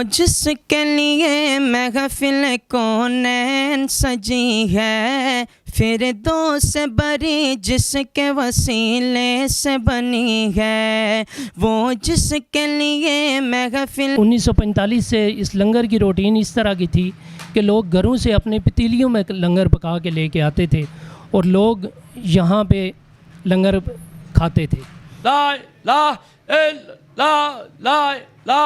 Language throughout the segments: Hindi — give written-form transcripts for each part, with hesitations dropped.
जिसके लिए महफिल कौनैन सजी है, फिर दो से बरी जिसके वसीले से बनी है, वो जिसके लिए महफिल। 1945 से इस लंगर की रूटीन इस तरह की थी कि लोग घरों से अपने पतीलियों में लंगर पका के लेके आते थे और लोग यहाँ पे लंगर खाते थे। ला ला ला ला ला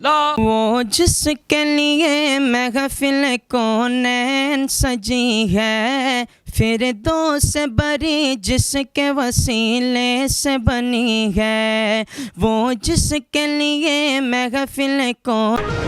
ला। वो जिसके लिए महफिल कौनैन सजी है, फिर दो से बरी जिसके वसीले से बनी है, वो जिसके लिए महफिल कौन।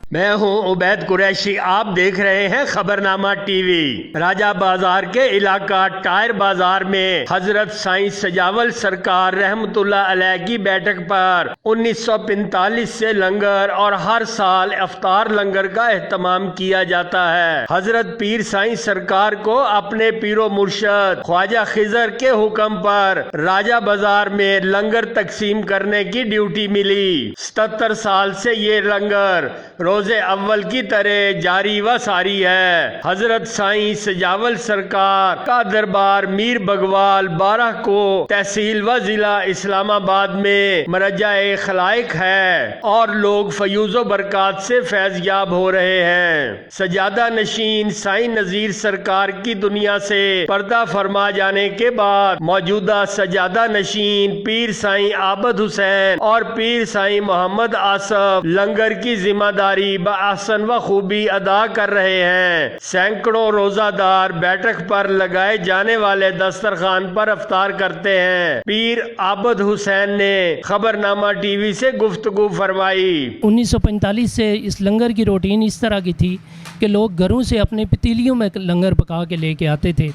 मैं हूं उबैद कुरैशी, आप देख रहे हैं खबरनामा टीवी। राजा बाजार के इलाका टायर बाजार में हजरत साईं सजावल सरकार रहमतुल्लाह अलैह की बैठक पर 1945 से लंगर और हर साल इफ्तार लंगर का एहतमाम किया जाता है। हजरत पीर साईं सरकार को अपने पीरो मुर्शद ख्वाजा खिजर के हुक्म पर राजा बाजार में लंगर तकसीम करने की ड्यूटी मिली। 77 साल से ये लंगर रोजे अव्वल की तरह जारी व सारी है। हजरत साईं सजावल सरकार का दरबार मीर बगवाल 12 को तहसील व जिला इस्लामाबाद में मरजाए खलाइक है और लोग फयूजो बरकत से फैज़याब हो रहे हैं। सजादा नशीन साईं नजीर सरकार की दुनिया से पर्दा फरमा जाने के बाद मौजूदा सजादा नशीन पीर साईं आबद हुसैन और पीर साईं मोहम्मद आसफ लंगर की जिम्मेदारी बआहसन व खूबी अदा कर रहे हैं। सैकड़ों रोजादार बैठक पर लगाए जाने वाले दस्तरखान पर अफ्तार करते हैं। पीर आबद हुसैन ने खबरनामा टीवी से गुफ्तगू फरमाई। 1945 से इस लंगर की रूटीन इस तरह की थी कि लोग घरों से अपने पतीलियों में लंगर पका के लेके आते थे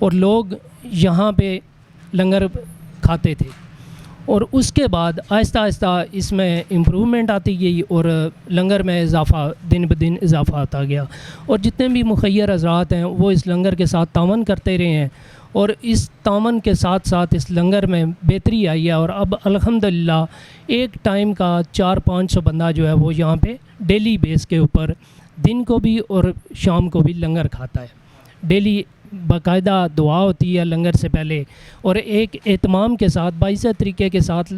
और लोग यहाँ पे लंगर खाते थे और उसके बाद आहिस्ता आहिस्ता इसमें इम्प्रूवमेंट आती गई और लंगर में इजाफ़ा दिन ब दिन इजाफ़ा आता गया और जितने भी मुखय्यर हज़रात हैं वो इस लंगर के साथ तावन करते रहे हैं और इस तावन के साथ साथ इस लंगर में बेहतरी आई है और अब अल्हम्दुलिल्लाह एक टाइम का 400-500 बंदा जो है वो यहाँ पे डेली बेस के ऊपर दिन को भी और शाम को भी लंगर खाता है। डेली बाकायदा दुआ होती है लंगर से पहले और एक एहतमाम के साथ बाइसा तरीके के साथ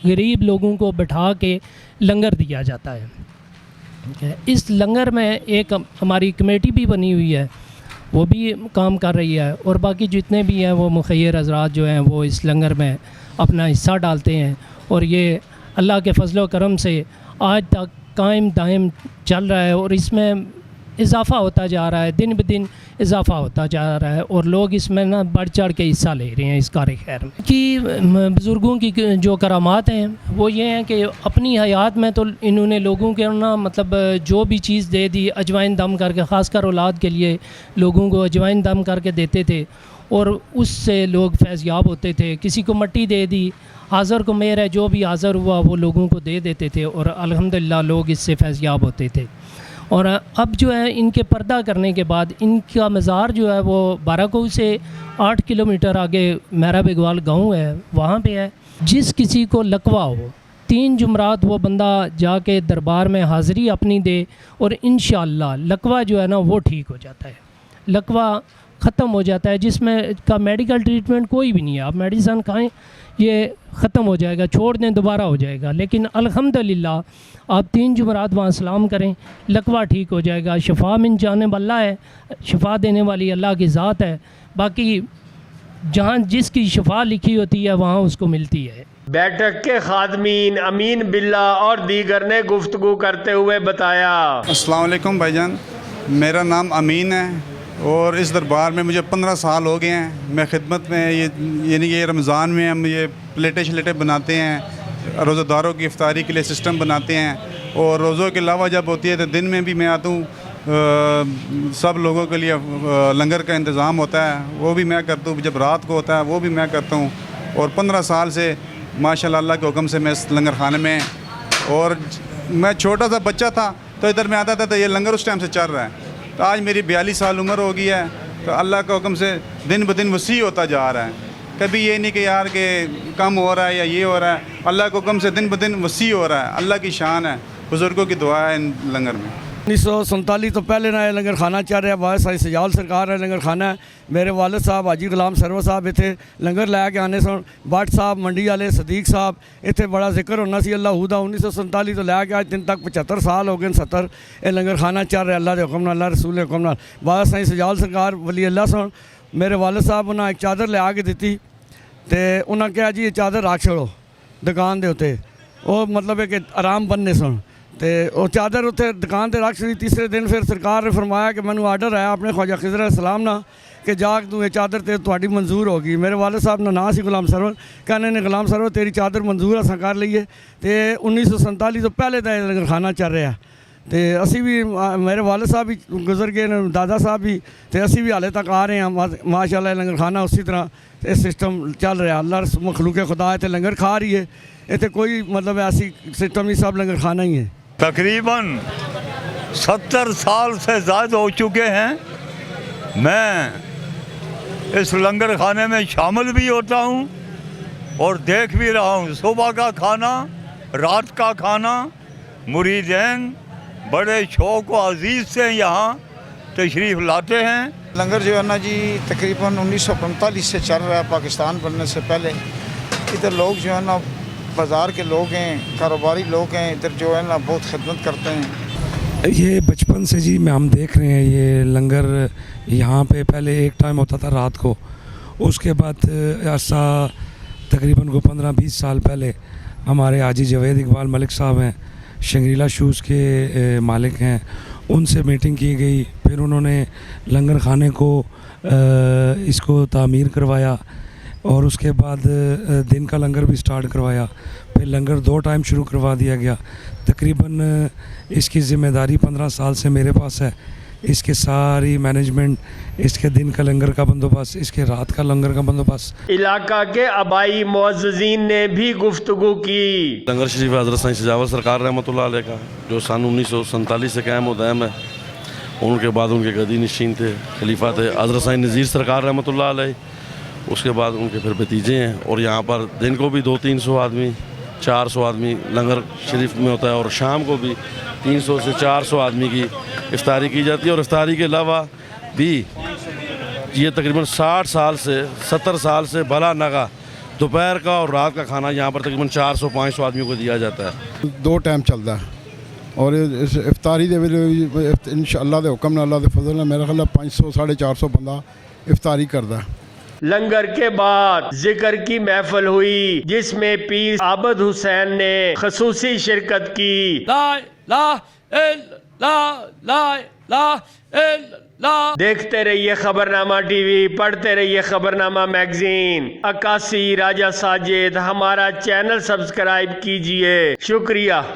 गरीब लोगों को बैठा के लंगर दिया जाता है। इस लंगर में एक हमारी कमेटी भी बनी हुई है, वो भी काम कर रही है और बाकी जितने भी हैं वो मुखय्यर हज़रात जो हैं वो इस लंगर में अपना हिस्सा डालते हैं और ये अल्लाह के फजल करम से आज तक कायम दायम चल रहा है और इसमें इजाफ़ा होता जा रहा है, दिन ब दिन इजाफ़ा होता जा रहा है और लोग इसमें ना बढ़ चढ़ के हिस्सा ले रहे हैं इस कार खैर में। कि बुज़ुर्गों की जो करामात हैं वो ये हैं कि अपनी हयात में तो इन्होंने लोगों के ना मतलब जो भी चीज़ दे दी अजवाइन दम करके, ख़ासकर औलाद के लिए लोगों को अजवाइन दम करके देते थे और उससे लोग फैज़याब होते थे। किसी को मट्टी दे दी, हाज़र को मेर है, जो भी हाज़र हुआ वो लोगों को दे देते थे और अल्हम्दुलिल्लाह लोग इससे फैज़याब होते थे। और अब जो है इनके पर्दा करने के बाद इनका मज़ार जो है वो बाराकोह से 8 किलोमीटर आगे मेरा बेगवाल गाँव है वहाँ पे है। जिस किसी को लकवा हो 3 जुमरात वो बंदा जाके दरबार में हाज़री अपनी दे और इंशाअल्लाह लकवा जो है ना वो ठीक हो जाता है, लकवा ख़त्म हो जाता है जिसमें का मेडिकल ट्रीटमेंट कोई भी नहीं है। आप मेडिसन खाएं ये ख़त्म हो जाएगा, छोड़ दें दोबारा हो जाएगा, लेकिन अल्हम्दुलिल्लाह आप 3 जुमरात वहाँ सलाम करें लकवा ठीक हो जाएगा। शफा मिन जानिब अल्लाह है, शफा देने वाली अल्लाह की ज़ात है, बाकी जहाँ जिसकी शफा लिखी होती है वहाँ उसको मिलती है। बैठक के खादमीन अमीन बिल्ला और दीगर ने गुफ्तगू करते हुए बताया। अस्सलाम वालेकुम भाईजान, मेरा नाम अमीन है और इस दरबार में मुझे 15 साल हो गए हैं। मैं खिदमत में यानी कि रमज़ान में हम ये प्लेटें शलेटें बनाते हैं, रोज़ेदारों की इफ्तारी के लिए सिस्टम बनाते हैं और रोज़ों के अलावा जब होती है तो दिन में भी मैं आता हूँ। सब लोगों के लिए लंगर का इंतज़ाम होता है वो भी मैं करता हूँ, जब रात को होता है वो भी मैं करता हूँ और 15 साल से माशाल्लाह अल्लाह के हुक्म से मैं इस लंगर खाने में। और मैं छोटा सा बच्चा था तो इधर में आता था तो ये लंगर उस टाइम से चल रहा है तो आज मेरी 42 साल उम्र हो गई है, तो अल्लाह के हुक्म से दिन ब दिन वसी होता जा रहा है। कभी ये नहीं कि यार कि कम हो रहा है या ये हो रहा है, अल्लाह के हुक्म से दिन ब दिन वसी हो रहा है। अल्लाह की शान है, बुज़ुर्गों की दुआ है इन लंगर में। 1947 तो पहले ना लंगर खाना चल रहा बाबा साईं सजावल सरकार है लंगर खाना है। मेरे वालिद साहब हाजी गुलाम सरवर साहब इतने लंगर लैके आने सन, भट्ट साहब मंडी वाले सदीक साहब इतने बड़ा जिक्र होना सी अल्लाह हुदा। 1947 तो लैके आज दिन तक 75 साल हो गए, 70 ये लंगर खाना चल रहा अल्लाह के हुक्म नाल, अल्लाह रसूल के हुक्म नाल। बाबा साईं सजावल सरकार वली अल्लाह सन मेरे वालिद साहब उन्हें एक चादर लिया के दी, तो उन्हें कहा जी ये चादर रख छोड़ो दुकान के उत्ते, वो मतलब है कि आराम बनने सन, तो वो चादर उत्थे दुकान पर रख छोड़ी। तीसरे दिन फिर सरकार ने फरमाया कि मैनू आर्डर आया अपने ख्वाजा खिज़र अलैहिस्सलाम ना कि जाग तू ये चादर ते तुहाडी मंजूर होगी। मेरे वालिद साहब का नाम से गुलाम सरवर, कहने ने गुलाम सरवर तेरी चादर मंजूर असां कर लीए। तो 1947 तो पहले का लंगर खाना चल रहा है, तो असी भी मेरे वालिद साहब भी गुजर गए, दादा साहब भी, तो असी भी हाले तक आ रहे हैं माशाअल्लाह। लंगर खाना उसी तरह ये सिस्टम चल रहा, अल्लाह मखलूक खुदा है तो लंगर खा रही है, इतने कोई मतलब ऐसी सिस्टम नहीं, सब लंगर खाना ही है। तकरीबन 70 साल से ज़्यादा हो चुके हैं मैं इस लंगर खाने में शामिल भी होता हूँ और देख भी रहा हूँ। सुबह का खाना, रात का खाना, मुरीदैन बड़े शौक़ व अज़ीज़ से यहाँ तशरीफ़ लाते हैं। लंगर जो है ना जी तकरीबन 1945 से चल रहा है, पाकिस्तान बनने से पहले। इधर लोग जो है ना बाज़ार के लोग हैं, कारोबारी लोग हैं, इधर जो है ना बहुत खिदमत करते हैं। ये बचपन से जी हम देख रहे हैं ये लंगर यहाँ पे पहले एक टाइम होता था रात को, उसके बाद ऐसा तकरीबन को 15-20 साल पहले हमारे हाजी जवेद इकबाल मलिक साहब हैं, शंग्रीला शूज़ के मालिक हैं, उनसे मीटिंग की गई। फिर उन्होंने लंगर खाने को इसको तामीर करवाया और उसके बाद दिन का लंगर भी स्टार्ट करवाया। फिर लंगर 2 टाइम शुरू करवा दिया गया। तकरीबन इसकी ज़िम्मेदारी 15 साल से मेरे पास है। इसके सारी मैनेजमेंट, इसके दिन का लंगर का बंदोबस्त, इसके रात का लंगर का बंदोबस्त। इलाका के आबाई मुअज़्ज़िज़ीन ने भी गुफ्तगू की। लंगर शरीफ हज़रत साईं सजावल सरकार रहमतुल्लाह अलैह का जो सन 1947 से कायम व दायम है, उनके बाद उनके गदी नशीन थे, खलीफा थे हज़रत साईं नज़ीर सरकार रहमतुल्लाह अलैह। उसके बाद उनके फिर भतीजे हैं और यहाँ पर दिन को भी 200-300 आदमी, 400 आदमी लंगर शरीफ में होता है और शाम को भी 300 से 400 आदमी की इफ्तारी की जाती है। और इफ्तारी के अलावा भी ये तकरीबन 60 साल से 70 साल से भला नगा दोपहर का और रात का खाना यहाँ पर तकरीबन 400-500 आदमियों को दिया जाता है। 2 टाइम चलता है और इस इफ्तारी दे इंशाअल्लाह दे हुक्म नाल, अल्लाह दे फजल नाल मेरा ख्याल 500-450 बंदा इफ्तारी करता है। लंगर के बाद जिक्र की महफिल हुई जिसमें पीर आबद हुसैन ने खसूसी शिरकत की। ला इलाहा इल्लल्लाह, ला इलाहा इल्लल्लाह। देखते रहिए खबरनामा टीवी, पढ़ते रहिए खबरनामा मैगजीन। अक्कासी राजा साजिद, हमारा चैनल सब्सक्राइब कीजिए। शुक्रिया।